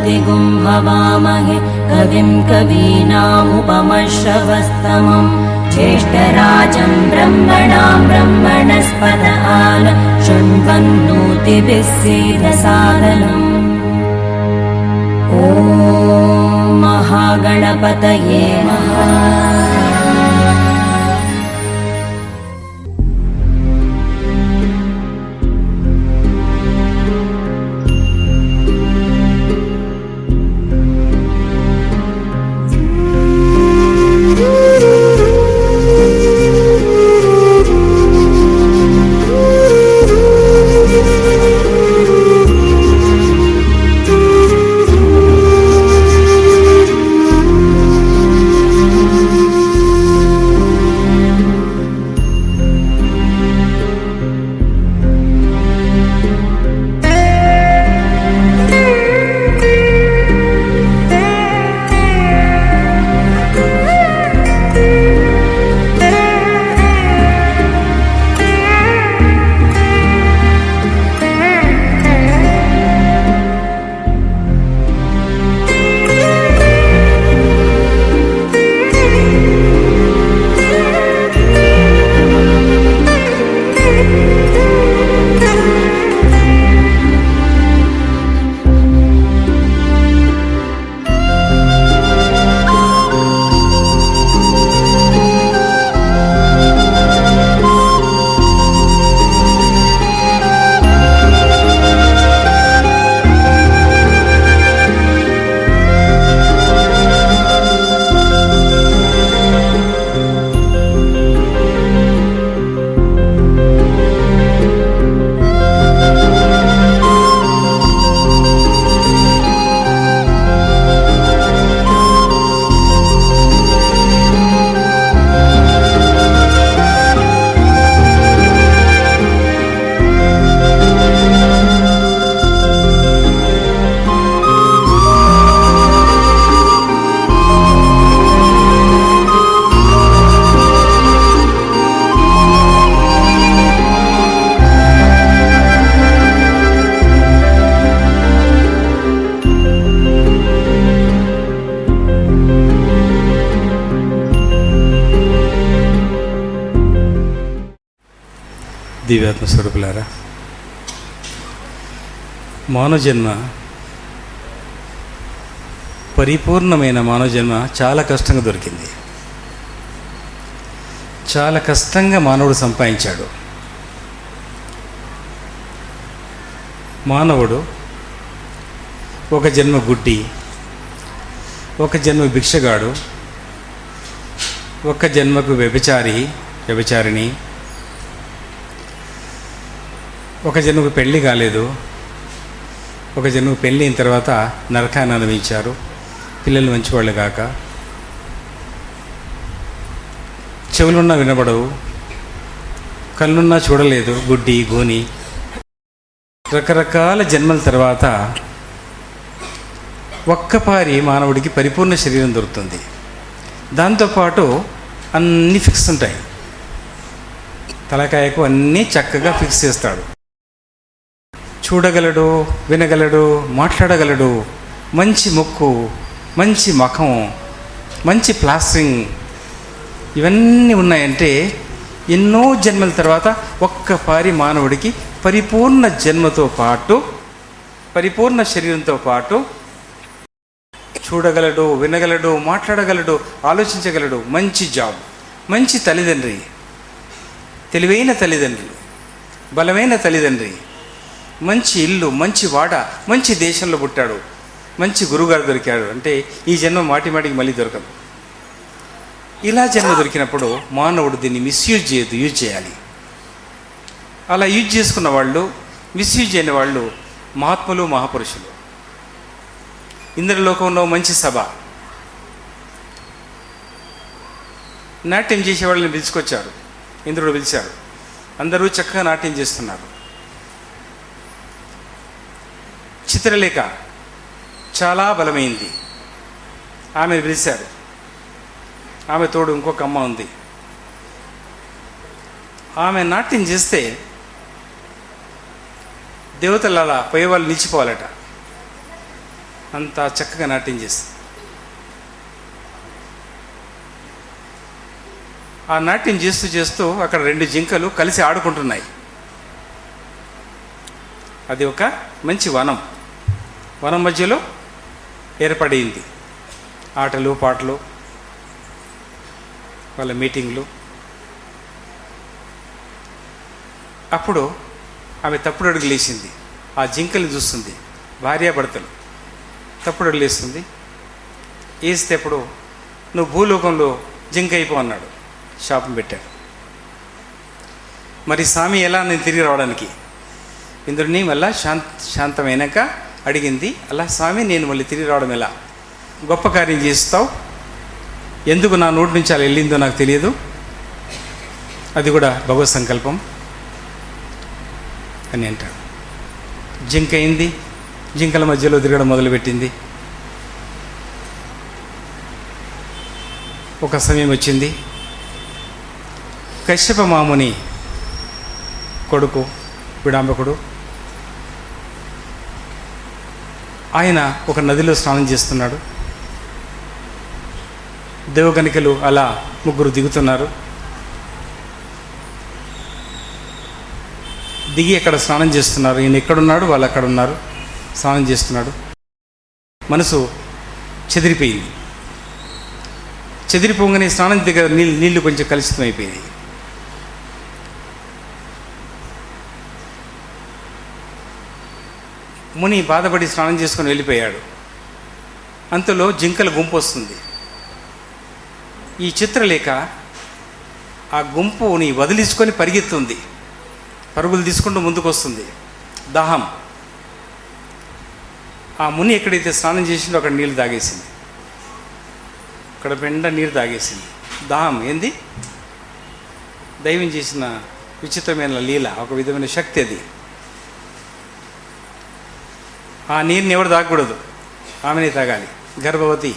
भूतमदिगुं हवामहे कविं कवीनामुपमश्रवस्तमम् ज्येष्ठराजं ब्रह्मणां ब्रह्मणस्पत आन शृण्वन्नोतिभिः सीदसादनम्। ॐ महागणपतये नमः। దివ్యాత్మ స్వరూపులారా, మానవజన్మ, పరిపూర్ణమైన మానవజన్మ చాలా కష్టంగా దొరికింది. చాలా కష్టంగా మానవుడు సంపాదించాడు. మానవుడు ఒక జన్మ గుడ్డి, ఒక జన్మ భిక్షగాడు, ఒక జన్మకు వ్యభిచారిణి, ఒక జన్మకు పెళ్ళి కాలేదు, ఒక జన్మకు పెళ్ళి అయిన తర్వాత నరకాన్ని అనుభవించారు, పిల్లలు మంచివాళ్ళు కాక, చెవులున్నా వినబడవు, కళ్ళున్నా చూడలేదు, గుడ్డి గోని, రకరకాల జన్మల తర్వాత ఒక్కపారి మానవుడికి పరిపూర్ణ శరీరం దొరుకుతుంది. దాంతోపాటు అన్నీ ఫిక్స్ ఉంటాయి. తలకాయకు అన్నీ చక్కగా ఫిక్స్ చేస్తాడు. చూడగలడు, వినగలడు, మాట్లాడగలడు, మంచి ముక్కు, మంచి ముఖం, మంచి ప్లాస్టరింగ్, ఇవన్నీ ఉన్నాయంటే ఎన్నో జన్మల తర్వాత ఒక్కపారి మానవుడికి పరిపూర్ణ జన్మతో పాటు, పరిపూర్ణ శరీరంతో పాటు చూడగలడు, వినగలడు, మాట్లాడగలడు, ఆలోచించగలడు, మంచి జాబ్, మంచి తల్లిదండ్రి, తెలివైన తల్లిదండ్రులు, బలమైన తల్లిదండ్రి, మంచి ఇల్లు, మంచి వాడ, మంచి దేశంలో పుట్టాడు, మంచి గురువుగారు దొరికాడు అంటే ఈ జన్మ మాటికి మళ్ళీ దొరకదు. ఇలా జన్మ దొరికినప్పుడు మానవుడు దీన్ని మిస్యూజ్ చేయదు, యూజ్ చేయాలి. అలా యూజ్ చేసుకున్న వాళ్ళు, మిస్యూజ్ అయిన వాళ్ళు మహాత్ములు, మహాపురుషులు. ఇంద్రలోకంలో మంచి సభ, నాట్యం చేసేవాళ్ళని పిలుచుకొచ్చారు, ఇంద్రుడు పిలిచారు. అందరూ చక్కగా నాట్యం చేస్తున్నారు. చిత్రలేఖ చాలా బలమైంది, ఆమె పిలిచారు. ఆమె తోడు ఇంకొక అమ్మ ఉంది. ఆమె నాట్యం చేస్తే దేవతలు అలా పోయేవాళ్ళు నిలిచిపోవాలట. అంత చక్కగా నాట్యం చేస్తుంది. ఆ నాట్యం చేస్తూ చేస్తూ అక్కడ 2 జింకలు కలిసి ఆడుకుంటున్నాయి. అది ఒక మంచి వనం. వనం మధ్యలో ఏర్పడింది ఆటలు పాటలు, వాళ్ళ మీటింగ్లు. అప్పుడు ఆమె తప్పుడు అడుగులు వేసింది. ఆ జింకల్ని చూస్తుంది. భార్యాభర్తలు తప్పుడు అడుగులు వేస్తుంది. వేస్తే అప్పుడు నువ్వు భూలోకంలో జింక అయిపో అన్నాడు. శాపం పెట్టాడు. మరి స్వామి ఎలా నేను తిరిగి రావడానికి? ఇంద్రుడిని మళ్ళా శాంతమైనాక అడిగింది, అలా స్వామి నేను మళ్ళీ తిరిగి రావడం ఎలా? గొప్ప కార్యం చేస్తావు, ఎందుకు నా నోటి నుంచి అలా వెళ్ళిందో నాకు తెలియదు, అది కూడా భగవత్ సంకల్పం అని అంటాడు. జింక అయింది. జింకల మధ్యలో తిరగడం మొదలుపెట్టింది. ఒక సమయం వచ్చింది. కశ్యప మాముని కొడుకు విడాంబకుడు, ఆయన ఒక నదిలో స్నానం చేస్తున్నాడు. దేవగణికలు అలా 3 దిగుతున్నారు. దిగి అక్కడ స్నానం చేస్తున్నారు. ఈయన ఎక్కడున్నాడు, వాళ్ళు అక్కడ ఉన్నారు. స్నానం చేస్తున్నాడు. మనసు చెదిరిపోయింది. చెదిరిపోగానే స్నానం దగ్గర నీళ్లు కొంచెం కలుషితం అయిపోయింది. ముని బాధపడి స్నానం చేసుకొని వెళ్ళిపోయాడు. అంతలో జింకల గుంపు వస్తుంది. ఈ చిత్రలేఖ ఆ గుంపుని వదిలించుకొని పరిగెత్తుంది. పరుగులు తీసుకుంటూ ముందుకు వస్తుంది. దాహం. ఆ ముని ఎక్కడైతే స్నానం చేసిందో అక్కడ నీళ్ళు తాగేసింది. అక్కడ పెండ నీరు తాగేసింది. దాహం ఏంది? దైవం చేసిన విచిత్రమైన లీల, ఒక విధమైన శక్తి అది. ఆ నీరుని ఎవరు తాగకూడదు, ఆమెనే తాగాలి. గర్భవతి.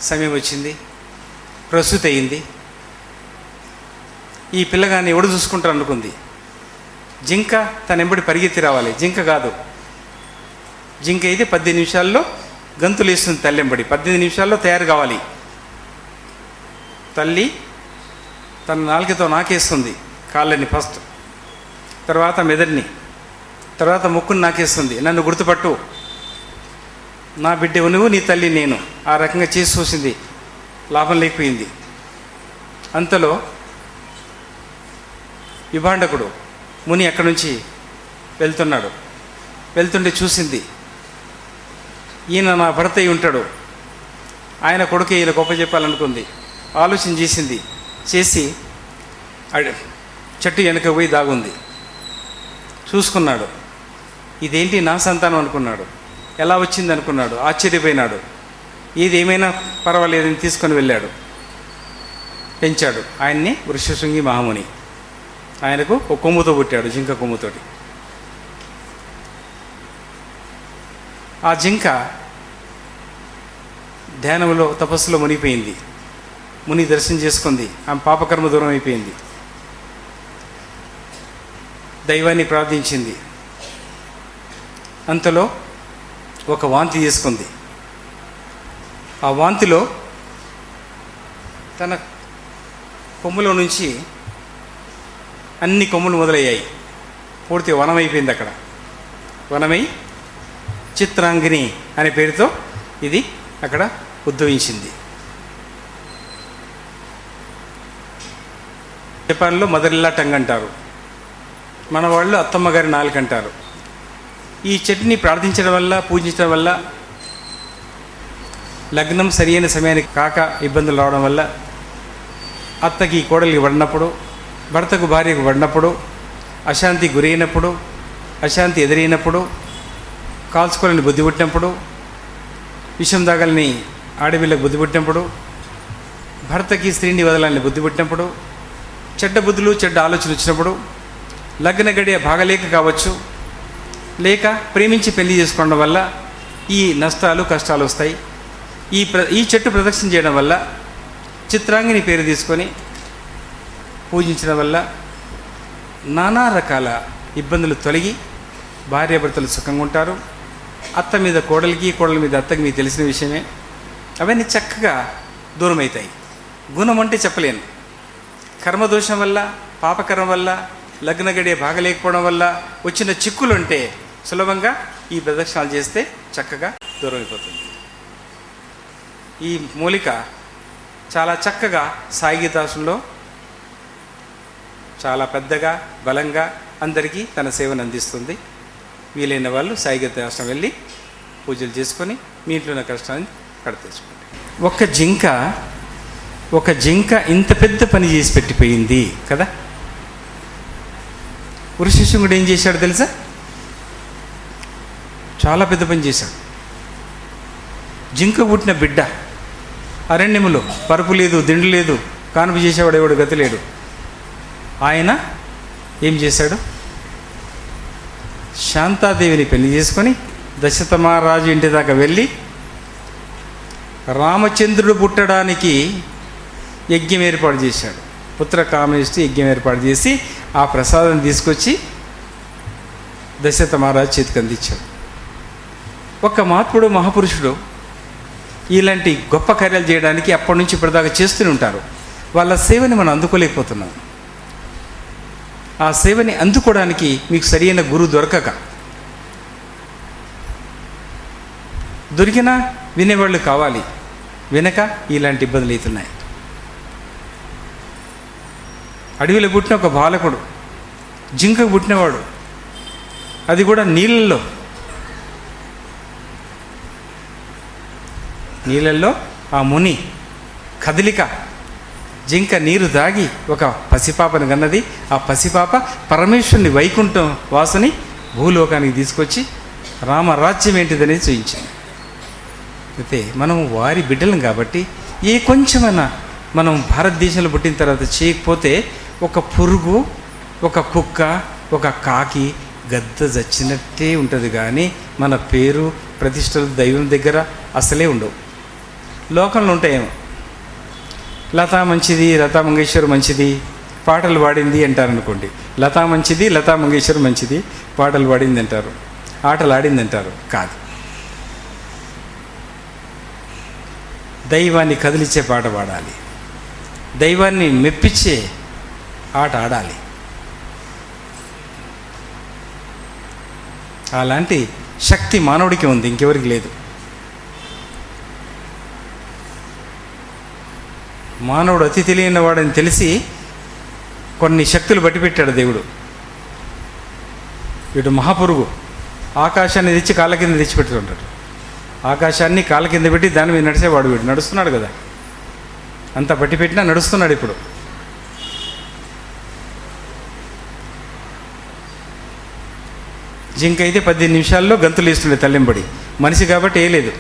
సమయం వచ్చింది. ప్రసూతి అయింది. ఈ పిల్లగాన్ని ఎవడు చూసుకుంటారు అనుకుంది. జింక తన ఎంబడి పరిగెత్తి రావాలి. జింక కాదు. జింక అయితే 18 నిమిషాల్లో గంతులు వేస్తుంది తల్లి ఎంబడి. 18 నిమిషాల్లో తయారు కావాలి. తల్లి తన నాలుకతో నాకేస్తుంది కాళ్ళని ఫస్ట్, తర్వాత మెదడిని, తర్వాత ముక్కుని నాకేస్తుంది. నన్ను గుర్తుపట్టు, నా బిడ్డ నువ్వు, నీ తల్లి నేను. ఆ రకంగా చేసి చూసింది. లాభం లేకపోయింది. అంతలో విభాండకుడు ముని అక్కడి నుంచి వెళ్తున్నాడు. వెళ్తుంటే చూసింది, ఈయన నా భర్త అయి ఉంటాడు, ఆయన కొడుకు ఈయన గొప్ప చెప్పాలనుకుంది. ఆలోచన చేసింది. చేసి చెట్టు వెనక పోయి దాగుంది. చూసుకున్నాడు. ఇదేంటి నా సంతానం అనుకున్నాడు. ఎలా వచ్చింది అనుకున్నాడు. ఆశ్చర్యపోయినాడు. ఇది ఏమైనా పర్వాలేదని తీసుకొని వెళ్ళాడు. పెంచాడు. ఆయన్ని వృషశృంగి మహాముని. ఆయనకు ఒక కొమ్ముతో పుట్టాడు, జింక కొమ్ముతోటి. ఆ జింక ధ్యానంలో తపస్సులో మునిగిపోయింది. ముని దర్శనం చేసుకుంది. ఆమె పాపకర్మ దూరం అయిపోయింది. దైవాన్ని ప్రార్థించింది. అంతలో ఒక వాంతి చేసుకుంది. ఆ వాంతిలో తన కొమ్ములో నుంచి అన్ని కొమ్ములు మొదలయ్యాయి. పూర్తి వనం అయిపోయింది. అక్కడ వనమై చిత్రాంగిని అనే పేరుతో ఇది అక్కడ ఉద్భవించింది. జపాన్లో మదరిల్లా టంగ్ అంటారు. మన వాళ్ళు అత్తమ్మ గారి నాలుక అంటారు. ఈ చెట్టుని ప్రార్థించడం వల్ల, పూజించడం వల్ల, లగ్నం సరియైన సమయానికి కాక ఇబ్బందులు రావడం వల్ల, అత్తకి కోడలికి పడినప్పుడు, భర్తకు భార్యకు పడినప్పుడు, అశాంతి గురైనప్పుడు, అశాంతి ఎదురైనప్పుడు, కాల్చుకోలేని బుద్ధి పుట్టినప్పుడు, విషం దాగలని ఆడపిల్లకు బుద్ధి పుట్టినప్పుడు, భర్తకి స్త్రీని వదలాలని బుద్ధి పుట్టినప్పుడు, చెడ్డ బుద్ధులు చెడ్డ ఆలోచనలు వచ్చినప్పుడు, లగ్న గడియ బాగలేక కావచ్చు, లేక ప్రేమించి పెళ్లి చేసుకోవడం వల్ల ఈ నష్టాలు కష్టాలు వస్తాయి. ఈ చెట్టు ప్రదక్షిణ చేయడం వల్ల, చిత్రాంగిని పేరు తీసుకొని పూజించడం వల్ల నానా రకాల ఇబ్బందులు తొలగి భార్యాభర్తలు సుఖంగా ఉంటారు. అత్త మీద కోడలికి, కోడల మీద అత్తకి మీకు తెలిసిన విషయమే. అవన్నీ చక్కగా దూరం అవుతాయి. గుణం అంటే చెప్పలేను. కర్మదోషం వల్ల, పాపకర్మ వల్ల, లగ్న గడియ బాగలేకపోవడం వల్ల వచ్చిన చిక్కులు ఉంటే సులభంగా ఈ ప్రదక్షిణాలు చేస్తే చక్కగా దూరం అయిపోతుంది. ఈ మూలిక చాలా చక్కగా సాయిగీతాసులో చాలా పెద్దగా, బలంగా అందరికీ తన సేవను అందిస్తుంది. వీలైన వాళ్ళు సాయిగీతాశ్రమం వెళ్ళి పూజలు చేసుకొని మీ ఇంట్లో ఉన్న కష్టాన్ని కడతీసుకోండి. ఒక జింక ఇంత పెద్ద పని చేసి పెట్టిపోయింది కదా. వృషశృంగుడు ఏం చేశాడు తెలుసా? చాలా పెద్ద పని చేశాడు. జింక పుట్టిన బిడ్డ అరణ్యములో పరుపు లేదు, దిండు లేదు, కానుపు చేసేవాడు ఎవడు గతి లేడు. ఆయన ఏం చేశాడు? శాంతాదేవిని పెళ్లి చేసుకొని దశరథ మహారాజు ఇంటి దాకా వెళ్ళి రామచంద్రుడు పుట్టడానికి యజ్ఞం ఏర్పాటు చేశాడు. పుత్ర కామేష్టి యజ్ఞం ఏర్పాటు చేసి ఆ ప్రసాదం తీసుకొచ్చి దశరథ మహారాజు చేతికి అందించాడు. ఒక మహాత్ముడు, మహాపురుషుడు ఇలాంటి గొప్ప కార్యాలు చేయడానికి అప్పటి నుంచి ఇప్పటిదాకా చేస్తూనే ఉంటారు. వాళ్ళ సేవని మనం అందుకోలేకపోతున్నాం. ఆ సేవని అందుకోవడానికి మీకు సరైన గురువు దొరికినా వినేవాళ్ళు కావాలి. వినక ఇలాంటి ఇబ్బందులు అవుతున్నాయి. అడవిలో పుట్టిన ఒక బాలకుడు, జింకకు పుట్టినవాడు, అది కూడా నీళ్ళల్లో ఆ ముని కదలిక, జింక నీరు దాగి ఒక పసిపాపను కన్నది. ఆ పసిపాప పరమేశ్వరుని వైకుంఠం వాసుని భూలోకానికి తీసుకొచ్చి రామరాజ్యం ఏంటిదనేది చూపించింది. అయితే మనం వారి బిడ్డలం కాబట్టి ఏ కొంచెమైనా మనం భారతదేశంలో పుట్టిన తర్వాత చేయకపోతే ఒక పురుగు, ఒక కుక్క, ఒక కాకి, గద్ద చచ్చినట్టే ఉంటుంది. కానీ మన పేరు, ప్రతిష్టలు దైవం దగ్గర అసలే ఉండవు. లోకంలో ఉంటాయేమో, లతా మంచిది, లతా మంగేశ్వర్ మంచిది, పాటలు పాడింది అంటారనుకోండి. లతా మంచిది, లతా మంగేశ్వర్ మంచిది, పాటలు పాడింది అంటారు, ఆటలు ఆడింది అంటారు. కాదు, దైవాన్ని కదిలిచ్చే పాట పాడాలి, దైవాన్ని మెప్పించే ఆట ఆడాలి. అలాంటి శక్తి మానవుడికి ఉంది, ఇంకెవరికి లేదు. మానవుడు అతి తెలియని వాడని తెలిసి కొన్ని శక్తులు బట్టి పెట్టాడు దేవుడు. వీడు మహాపురుగు ఆకాశాన్ని తెచ్చి కాళ్ళ కింద తెచ్చిపెట్టుకుంటాడు. ఆకాశాన్ని కాళ్ళ కింద పెట్టి దాని మీద నడిచేవాడు. వీడు నడుస్తున్నాడు కదా, అంతా బట్టి పెట్టినా నడుస్తున్నాడు. ఇప్పుడు జింక అయితే 18 నిమిషాల్లో గంతులు వేస్తుండే తల్లింబడి. మనిషి కాబట్టి వేయలేదు.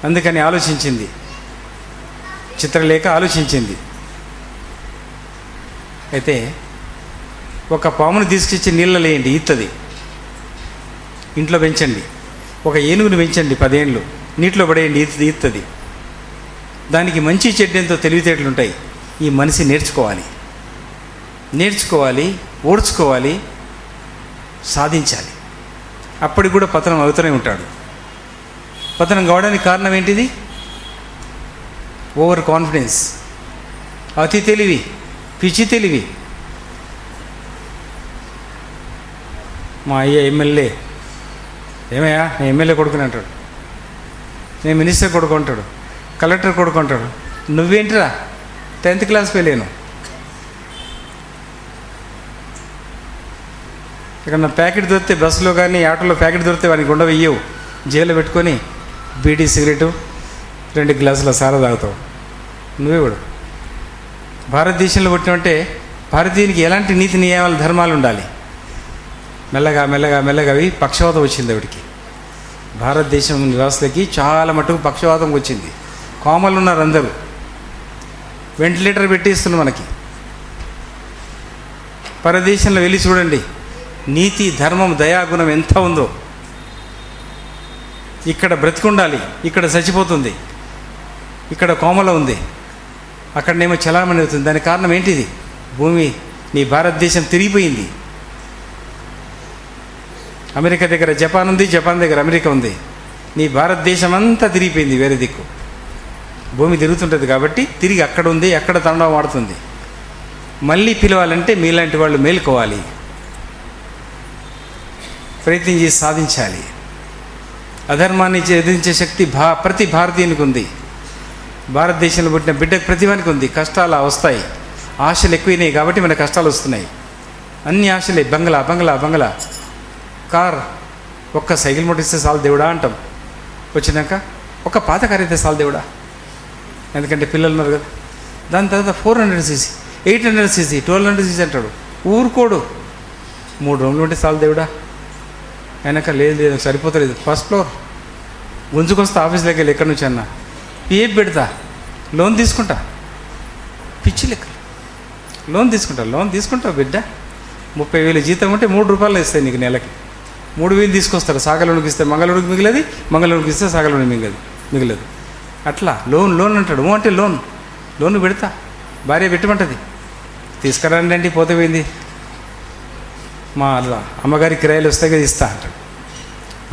అందుకని ఆలోచించింది, చిత్రలేఖ ఆలోచించింది. అయితే ఒక పామును తీసుకొచ్చి నీళ్ళలో వేయండి, ఈత్తది. ఇంట్లో పెంచండి. ఒక ఏనుగును పెంచండి, 10 ఏళ్ళు నీటిలో పడేయండి, ఈత్తది. దానికి మంచి చెడ్డంతో తెలివితేటలు ఉంటాయి. ఈ మనిషి నేర్చుకోవాలి, ఓడ్చుకోవాలి, సాధించాలి. అప్పటికి కూడా పతనం అవుతూనే ఉంటాడు. పతనం కావడానికి కారణం ఏంటిది? ఓవర్ కాన్ఫిడెన్స్, అతి తెలివి, పిచ్చి తెలివి. మా అయ్య ఎమ్మెల్యే, ఏమయ్యా నేను ఎమ్మెల్యే కొడుకుని అంటాడు, నేను మినిస్టర్ కొడుకు అంటాడు, కలెక్టర్ కొడుకు అంటాడు. నువ్వేంటిరా 10th క్లాస్ వెళ్ళాను. ఇక్కడ నా ప్యాకెట్ దొరికితే బస్సులో కానీ ఆటోలో ప్యాకెట్ దొరికితే వాడికి గుండె వెయ్యవు, జైల్లో పెట్టుకొని బీడీ సిగరెటు 2 గ్లాసుల సారా తాగుతావు. నువ్వే కూడా భారతదేశంలో పుట్టినంటే భారతీయునికి ఎలాంటి నీతి నియమాలు, ధర్మాలు ఉండాలి. మెల్లగా అవి పక్షవాతం వచ్చింది. ఆవిడికి భారతదేశం నివాసులకి చాలా మటుకు పక్షవాతం వచ్చింది. కోమలు ఉన్నారు అందరూ, వెంటిలేటర్ పెట్టిస్తున్నారు మనకి. పరదేశంలో వెళ్ళి చూడండి, నీతి, ధర్మం, దయాగుణం ఎంత ఉందో. ఇక్కడ బ్రతికుండాలి, ఇక్కడ చచ్చిపోతుంది. ఇక్కడ కోమల ఉంది, అక్కడనేమో చలామణి అవుతుంది. దానికి కారణం ఏంటిది? భూమి నీ భారతదేశం తిరిగిపోయింది. అమెరికా దగ్గర జపాన్ ఉంది, జపాన్ దగ్గర అమెరికా ఉంది. నీ భారతదేశం అంతా తిరిగిపోయింది వేరే దిక్కు. భూమి తిరుగుతుంటుంది కాబట్టి తిరిగి అక్కడ ఉంది, అక్కడ తండం ఆడుతుంది. మళ్ళీ పిలవాలంటే మీలాంటి వాళ్ళు మేలుకోవాలి, ప్రయత్నం చేసి సాధించాలి. అధర్మాన్ని ఎదిరించే శక్తి ప్రతి భారతీయునికి ఉంది. భారతదేశంలో పుట్టిన బిడ్డకు ప్రతిభానికి ఉంది. కష్టాలు వస్తాయి, ఆశలు ఎక్కువైనాయి కాబట్టి మన కష్టాలు వస్తున్నాయి. అన్ని ఆశలే. బంగ్లా బంగ్లా బంగ్లా, కార్, ఒక్క సైకిల్ మోటిస్తే చాలు దేవుడా అంటాం. వచ్చినాక ఒక పాత కార్ అయితే చాలు దేవుడా, ఎందుకంటే పిల్లలు ఉన్నారు కదా. దాని తర్వాత 400cc, 800cc, 1200cc అంటాడు. ఊరుకోడు. 3 రూమ్లు ఉంటే చాలు దేవుడా. అయినాక లేదు సరిపోతలేదు, ఫస్ట్ ఫ్లోర్ గుంజుకొస్తా ఆఫీస్లోకి వెళ్ళి ఎక్కడి నుంచి అన్నా పిఎఫ్ పెడతా, లోన్ తీసుకుంటా. పిచ్చి లెక్క లోన్ తీసుకుంటావు బిడ్డ. 30,000 జీతం ఉంటే 3 రూపాయలు ఇస్తాయి నీకు నెలకి. 3,000 తీసుకొస్తాడు. సాగలోనికి ఇస్తే మంగళూరుకి మిగిలేదు, మంగళూరుకి ఇస్తే సాగలోనికి మిగలదు. అట్లా లోన్ అంటాడు. అంటే లోన్ పెడతా, భార్య పెట్టమంటుంది. తీసుకురండి అంటే పోతే పోయింది. మా అలా అమ్మగారి కిరాయిలు వస్తాయి కదా ఇస్తా అంటాడు.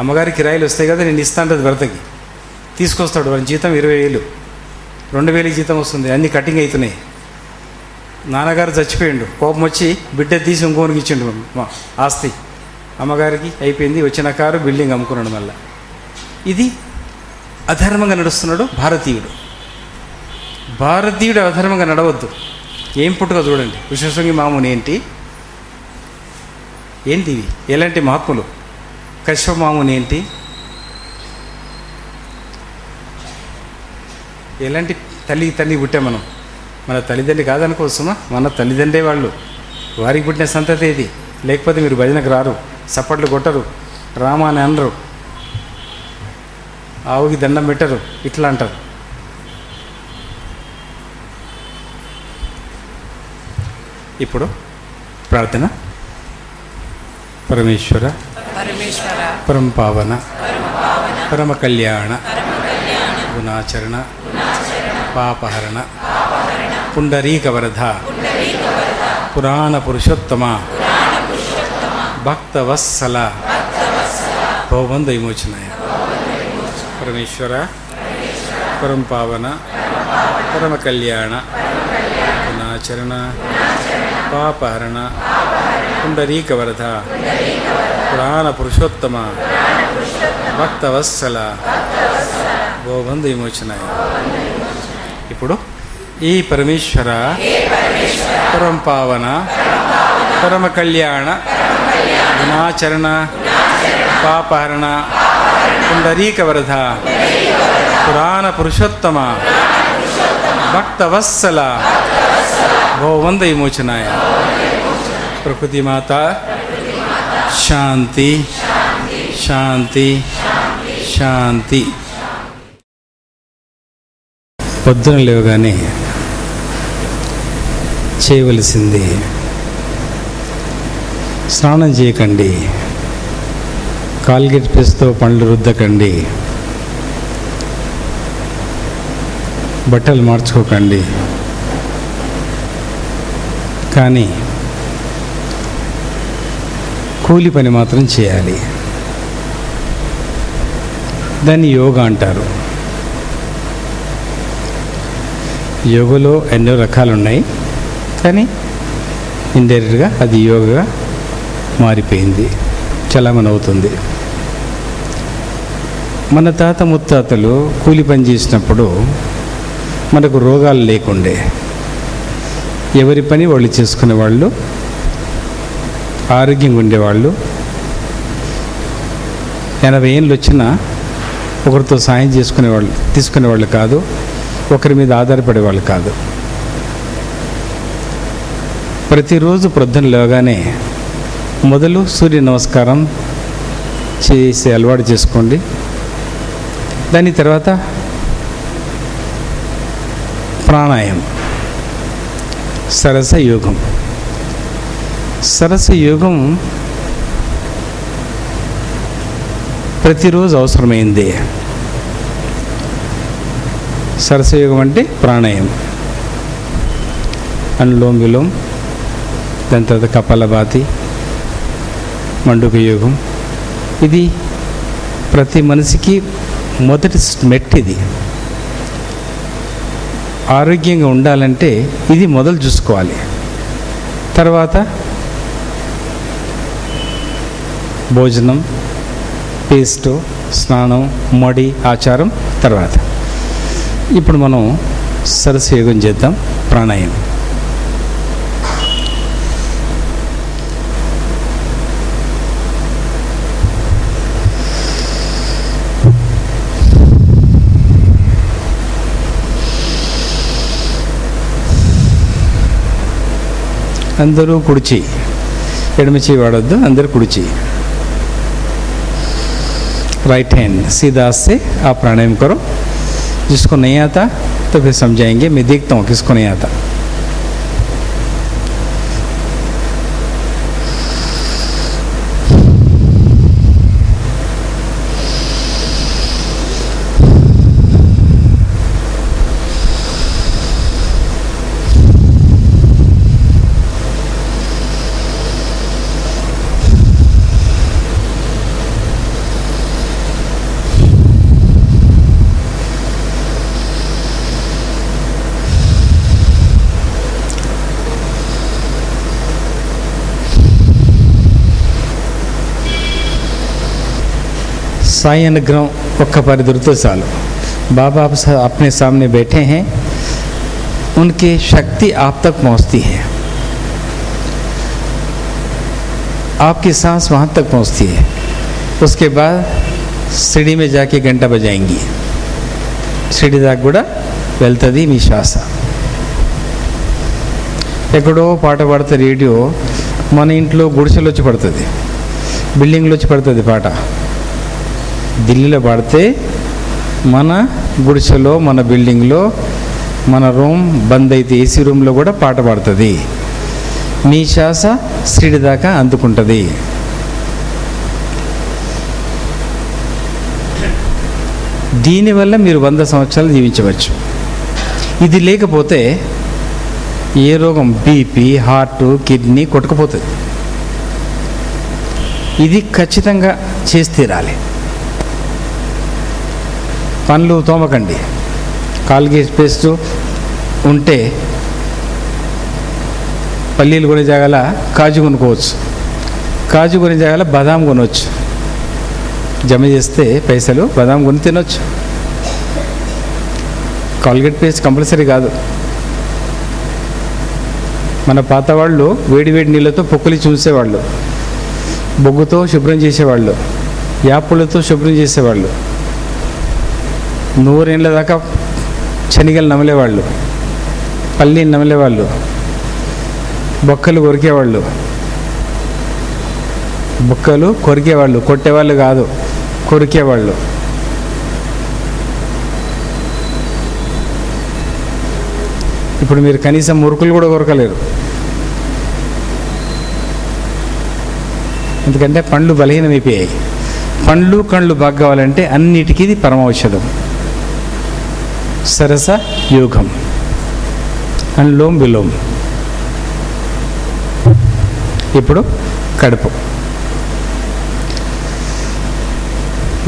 అమ్మగారి కిరాయిలు వస్తాయి కదా నేను ఇస్తా అంటుంది భర్తకి. తీసుకొస్తాడు. వాడి జీతం 20,000, 2,000 జీతం వస్తుంది. అన్నీ కటింగ్ అవుతున్నాయి. నాన్నగారు చచ్చిపోయిండు, కోపం వచ్చి బిడ్డ తీసి ఇంకోనికి ఇచ్చిండు మా ఆస్తి. అమ్మగారికి అయిపోయింది. వచ్చిన కారు, బిల్డింగ్ అమ్ముకున్నాడు మళ్ళా. ఇది అధర్మంగా నడుస్తున్నాడు భారతీయుడు. భారతీయుడు అధర్మంగా నడవద్దు. ఏం పుట్టుక చూడండి. విశ్వశృంగి మాముని ఏంటి ఇవి, ఎలాంటి మహాత్ములు. కశ్యప మాముని ఏంటి, ఎలాంటి తల్లి పుట్టాం మనం. మన తల్లిదండ్రి కాదనుకోవచ్చుమా, మన తల్లిదండ్రే వాళ్ళు. వారికి పుట్టిన సంతతి ఇది. లేకపోతే మీరు భజనకు రారు, చప్పట్లు కొట్టరు, రామ అని అనరు, ఆవుకి దండం పెట్టరు, ఇట్లా అంటారు. ఇప్పుడు ప్రార్థన. పరమేశ్వర పరమ పావన పరమ కళ్యాణ గుణాచరణ పాపహరణ పుండరీక వరద పురాణ పురుషోత్తమ భక్తవత్సల భవబంధ విమోచనాయ. పరమేశ్వర పరమ పావన పరమ కళ్యాణ గుణాచరణ పాపహరణ పుండరీక వరద పురాణ పురుషోత్తమ భక్తవత్సల భవబంధ విమోచనాయ. ఇప్పుడు ఈ పరమేశ్వర పరమ పావన పరమ కళ్యాణ గుణాచరణ పాపహరణ పుండరీక వరద పురాణ పురుషోత్తమ భక్తవత్సల భవబంధ విమోచనాయ. ప్రకృతి మాత శాంతి శాంతి శాంతి. పొద్దున లేవగానే చేయవలసింది స్నానం చేయకండి, కాల్గేట్ పేస్ట్తో పండ్లు రుద్దకండి, బట్టలు మార్చుకోకండి. కానీ కూలి పని మాత్రం చేయాలి. దాన్ని యోగా అంటారు. యోగలో ఎన్నో రకాలు ఉన్నాయి, కానీ ఇండైరెక్ట్గా అది యోగా మారిపోయింది, చలామణి అవుతుంది. మన తాత ముత్తాతలు కూలి పని చేసినప్పుడు మనకు రోగాలు లేకుండే, ఎవరి పని వాళ్ళు చేసుకునేవాళ్ళు, ఆరోగ్యంగా ఉండేవాళ్ళు. 80 ఏళ్ళు వచ్చినా ఒకరితో సాయం తీసుకునేవాళ్ళు కాదు, ఒకరి మీద ఆధారపడేవాళ్ళు కాదు. ప్రతిరోజు ప్రొద్దున లేవగానే మొదలు సూర్య నమస్కారం చేసే అలవాటు చేసుకోండి. దాని తర్వాత ప్రాణాయామం, సరస యోగం. సరస యోగం ప్రతిరోజు అవసరమైంది. సరసయోగం అంటే ప్రాణాయామం, అనులోమ విలోమ దాని తర్వాత కపాలభాతి, మండుక యోగం. ఇది ప్రతి మనిషికి మొదటి మెట్టు. ఇది ఆరోగ్యంగా ఉండాలంటే ఇది మొదలు చూసుకోవాలి. తర్వాత భోజనం, పేస్టు, స్నానం, మడి ఆచారం తర్వాత. ఇప్పుడు మనం సరస్సు యోగం చేద్దాం. ప్రాణాయామం. అందరూ కుడి చెయ్యి, ఎడమ చెయ్యి వాడొద్దు, అందరూ కుడి చెయ్యి. राइट हैंड सीधा से आप प्राणायाम करो. जिसको नहीं आता तो फिर समझाएंगे. मैं देखता हूँ किसको नहीं आता. साई अनुग्रह ఒక్క పరి దొరికితే చాలు. बाबा आप अपने सामने बैठे हैं, उनकी शक्ति आप तक पहुंचती है. आपकी सांस वहाँ तक पहुंचती है. उसके बाद सीढ़ी में जाके घंटा बजाएंगी. सीढ़ी दाకా కూడా వెళ్తుంది మీ శ్వాస. ఎక్కడో పాట పాడితే రేడియో మన ఇంట్లో గుడిసెలో వచ్చి పడుతుంది, బిల్డింగ్లో వచ్చి పడుతుంది పాట. ఢిల్లీలో పాడితే మన గుడిసెలో, మన బిల్డింగ్లో, మన రూమ్ బంద్ అయితే ఏసీ రూమ్లో కూడా పాట పాడుతుంది. మీ శ్వాస సిడి దాకా అందుకుంటుంది. దీనివల్ల మీరు 100 సంవత్సరాలు జీవించవచ్చు. ఇది లేకపోతే ఏ రోగం, బీపీ, హార్ట్, కిడ్నీ కొట్టుకుపోతుంది. ఇది ఖచ్చితంగా చేసి తీరాలి. పండ్లు తోమకండి. కాల్గేట్ పేస్ట్ ఉంటే పల్లీలు కొనే జాగాల కాజు కొనుక్కోవచ్చు, కాజు కొనే జాగాల బాదాం కొనవచ్చు. జమ చేస్తే పైసలు బాదాం కొని తినొచ్చు. కాల్గేట్ పేస్ట్ కంపల్సరీ కాదు. మన పాత వాళ్ళు వేడి వేడి నీళ్ళతో పొక్కులి చూసేవాళ్ళు, బొగ్గుతో శుభ్రం చేసేవాళ్ళు, యాపులతో శుభ్రం చేసేవాళ్ళు, 100 ఏళ్ళ దాకా శనిగలు నమలేవాళ్ళు, పల్లీలు నమలేవాళ్ళు, బొక్కలు కొరికేవాళ్ళు. బొక్కలు కొరికేవాళ్ళు, కొట్టేవాళ్ళు కాదు, కొరికేవాళ్ళు. ఇప్పుడు మీరు కనీసం మురుకులు కూడా కొరకలేరు. ఎందుకంటే పండ్లు బలహీనమైపోయాయి. పండ్లు కళ్ళు బాగా కావాలంటే అన్నిటికీ ఇది పరమౌషధం. సరస యోగం, అనులోమ్ విలోమ్. ఇప్పుడు కడుపు.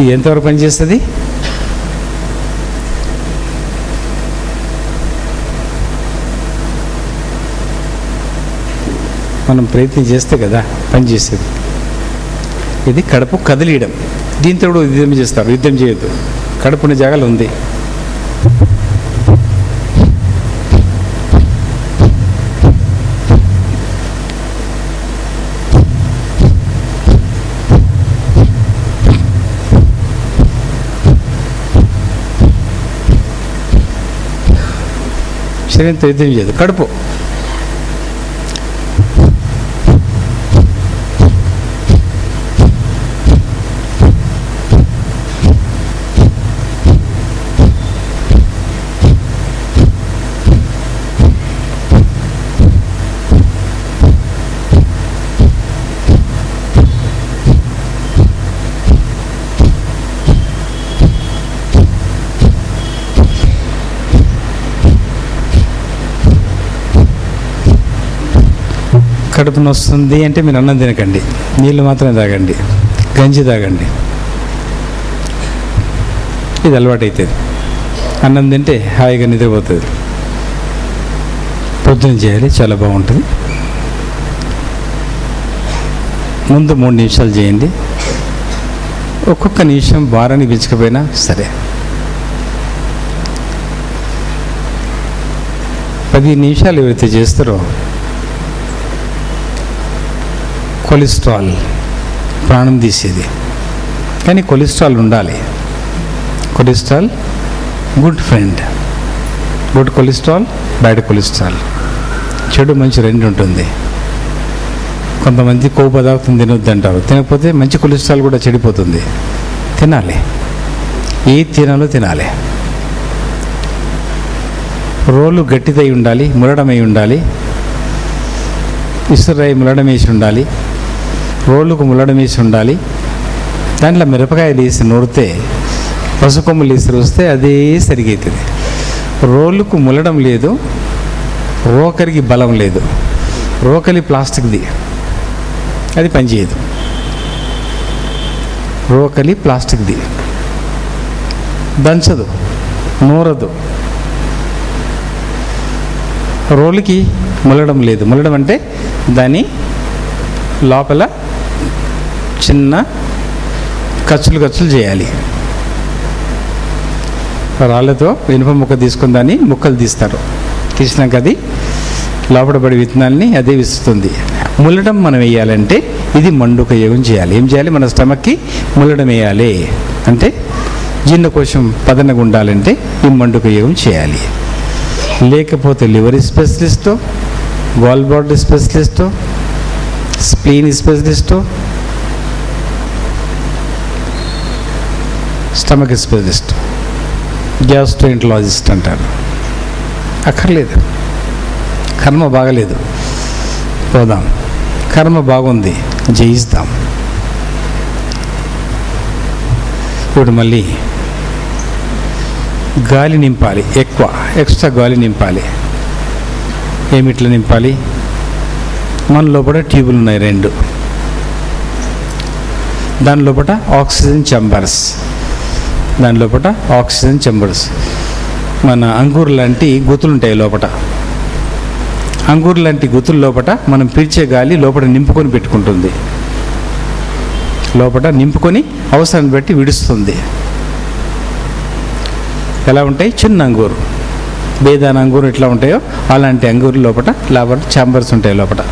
ఇది ఎంతవరకు పనిచేస్తుంది? మనం ప్రయత్నం చేస్తే కదా పనిచేసేది. ఇది కడుపు కదిలియడం. దీంతో కూడా యుద్ధం చేస్తారు. యుద్ధం చేయొద్దు, కడుపున జాగాలు ఉంది. శరీరంతో యుద్ధం చేయదు, కడుపు. కడుపు నొస్తుంది అంటే మీరు అన్నం తినకండి, నీళ్ళు మాత్రమే తాగండి, గంజి తాగండి. ఇది అలవాటు అవుతుంది. అన్నం తింటే హాయిగా నిద్రపోతుంది. పొద్దున చేయాలి, చాలా బాగుంటుంది. ముందు 3 నిమిషాలు చేయండి. ఒక్కొక్క నిమిషం భారాన్ని పెంచకపోయినా సరే. 10 నిమిషాలు ఎవరైతే చేస్తారో కొలెస్ట్రాల్ ప్రాణం తీసేది. కానీ కొలెస్ట్రాల్ ఉండాలి. Cholesterol good friend. Good cholesterol, bad cholesterol, చెడు మంచి రెండు ఉంటుంది. కొంతమంది కొవ్వు పదార్థం తినొద్దంటారు. తినకపోతే మంచి కొలెస్ట్రాల్ కూడా చెడిపోతుంది. తినాలి, ఏది తినాలో తినాలి. రోలు గట్టిదై ఉండాలి, మురడమై ఉండాలి. ఇసురై మురడమేసి ఉండాలి. రోలుకు మురడమేసి ఉండాలి. దాంట్లో మిరపకాయలు వేసి నూరితే, పసుకొమ్ములు వేసి వస్తే అదే సరిగవుతుంది. రోలుకు ములడం లేదు, రోకలికి బలం లేదు. రోకలి ప్లాస్టిక్ది, అది పనిచేయదు. రోకలి ప్లాస్టిక్ది, దంచదు, నూరదు. రోలుకి ములడం లేదు. ములడం అంటే దాని లోపల చిన్న కచ్చులు చేయాలి. రాళ్ళతో ఇనుప ముక్క తీసుకుని దాన్ని ముక్కలు తీస్తారు. తీసినాక అది లోపల పడి విత్తనాల్ని అదే విస్తుంది. ముల్లడం మనం వేయాలంటే ఇది మండుక యోగం చేయాలి. ఏం చేయాలి? మన స్టమక్కి ముల్లడం వేయాలి అంటే, జీర్ణకోశం పదనగా ఉండాలంటే ఈ మండుక యోగం చేయాలి. లేకపోతే liver specialist, gall bladder specialist, spleen specialist, stomach specialist, gastroenterologist అంటారు. అక్కర్లేదు. కర్మ బాగలేదు, పోదాం. కర్మ బాగుంది, జయిస్తాం. ఇప్పుడు మళ్ళీ గాలి నింపాలి. ఎక్స్ట్రా గాలి నింపాలి. ఏమిట్లా నింపాలి? మన లోపల ట్యూబులు ఉన్నాయి 2. దాని లోపల ఆక్సిజన్ చెంబర్స్. మన అంగూరు లాంటి గుతులు ఉంటాయి లోపల. అంగూరు లాంటి గుతుల లోపల మనం పీల్చే గాలి లోపల నింపుకొని పెట్టుకుంటుంది. లోపల నింపుకొని అవసరాన్ని బట్టి విడుస్తుంది. ఎలా ఉంటాయి? చిన్న అంగూరు, బేదాన అంగూరు ఎట్లా ఉంటాయో అలాంటి అంగూరు లోపల ఛాంబర్స్ ఉంటాయి లోపల.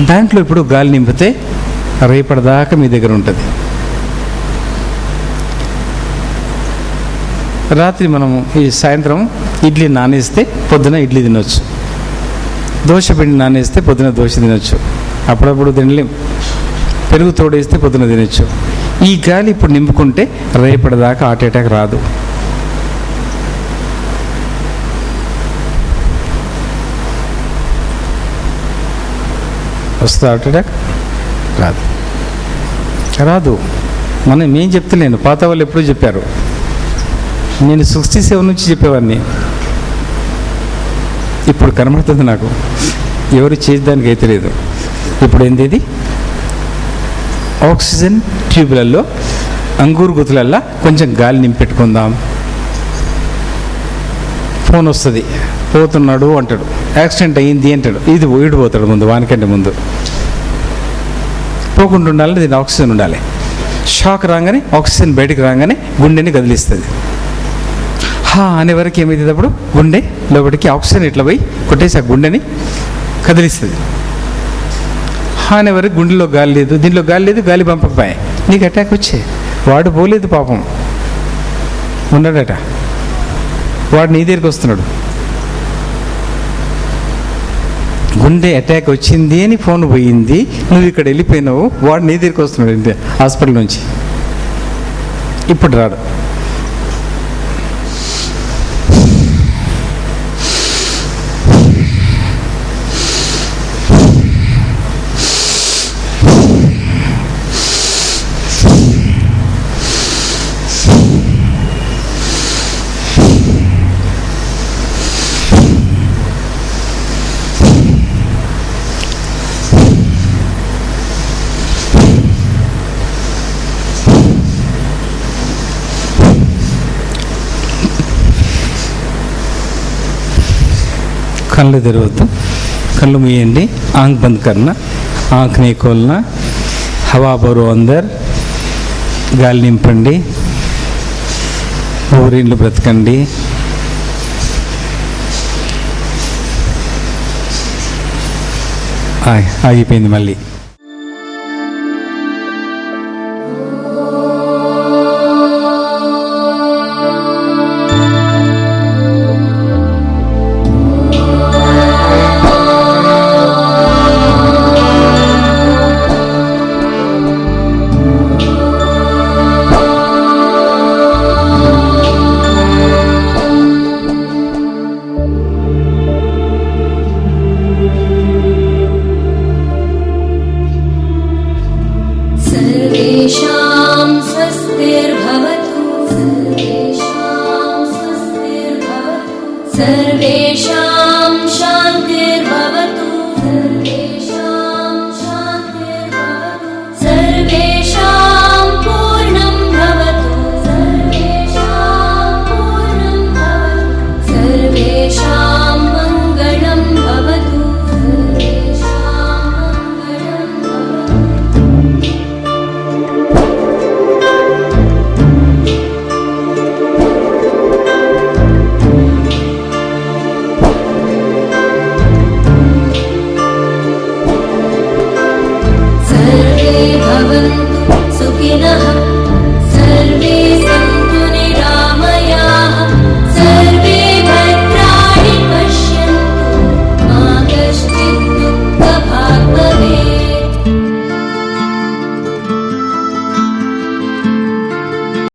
దాంట్లో ఇప్పుడు గాలి నింపితే రేపటిదాకా మీ దగ్గర ఉంటుంది. రాత్రి మనం ఈ సాయంత్రం ఇడ్లీ నానేస్తే పొద్దున ఇడ్లీ తినొచ్చు. దోశ పిండి నానేస్తే పొద్దున దోశ తినొచ్చు. అప్పుడప్పుడు తినలేం. పెరుగు తోడేస్తే పొద్దున తినొచ్చు. ఈ గాలి ఇప్పుడు నింపుకుంటే రేపటిదాకా హార్ట్ అటాక్ రాదు. వస్తుంది హార్ట్ అటాక్? రాదు. నేను చెప్తలేను, పాత వాళ్ళు ఎప్పుడూ చెప్పారు. నేను 67 నుంచి చెప్పేవాడిని. ఇప్పుడు కనబడుతుంది నాకు, ఎవరు చేసేదానికి అయితే లేదు. ఇప్పుడు ఏంది? ఆక్సిజన్ ట్యూబ్లలో, అంగూరు గుతులల్లో కొంచెం గాలి నింపెట్టుకుందాం. ఫోన్ వస్తుంది, పోతున్నాడు అంటాడు, యాక్సిడెంట్ అయ్యింది అంటాడు. ఇది పోతాడు ముందు, వానికంటే ముందు. పోకుండా ఉండాలంటే దీని ఆక్సిజన్ ఉండాలి. షాక్ రాగానే, ఆక్సిజన్ బయటకు రాగానే గుండెని కదిలిస్తుంది. అనే వరకు ఏమవుతుంది? అప్పుడు గుండె లోపలికి ఆక్సిజన్ ఇట్లా పోయి కొట్టేసి ఆ గుండెని కదిలిస్తుంది. అనే వరకు గుండెలో గాలి లేదు, దీంట్లో గాలి లేదు, గాలి పంపకపోయా నీకు అటాక్ వచ్చే. వాడు పోలేదు పాపం, ఉన్నాడట. వాడు నీ దగ్గరికి వస్తున్నాడు. గుండె అటాక్ వచ్చింది అని ఫోన్ పోయింది, నువ్వు ఇక్కడ వెళ్ళిపోయినావు, వాడు నీ దగ్గరికి వస్తున్నాడు హాస్పిటల్ నుంచి. ఇప్పుడు రాడు. కళ్ళు తెరవద్దు, కళ్ళు మూయండి. ఆంఖ్ బంద్ కర్నా, ఆంఖ్ నీ ఖోల్నా. హవా భరో అందర్, గాలి నింపండి. ఊరిళ్ళు బ్రతకండి. ఆగిపోయింది మళ్ళీ.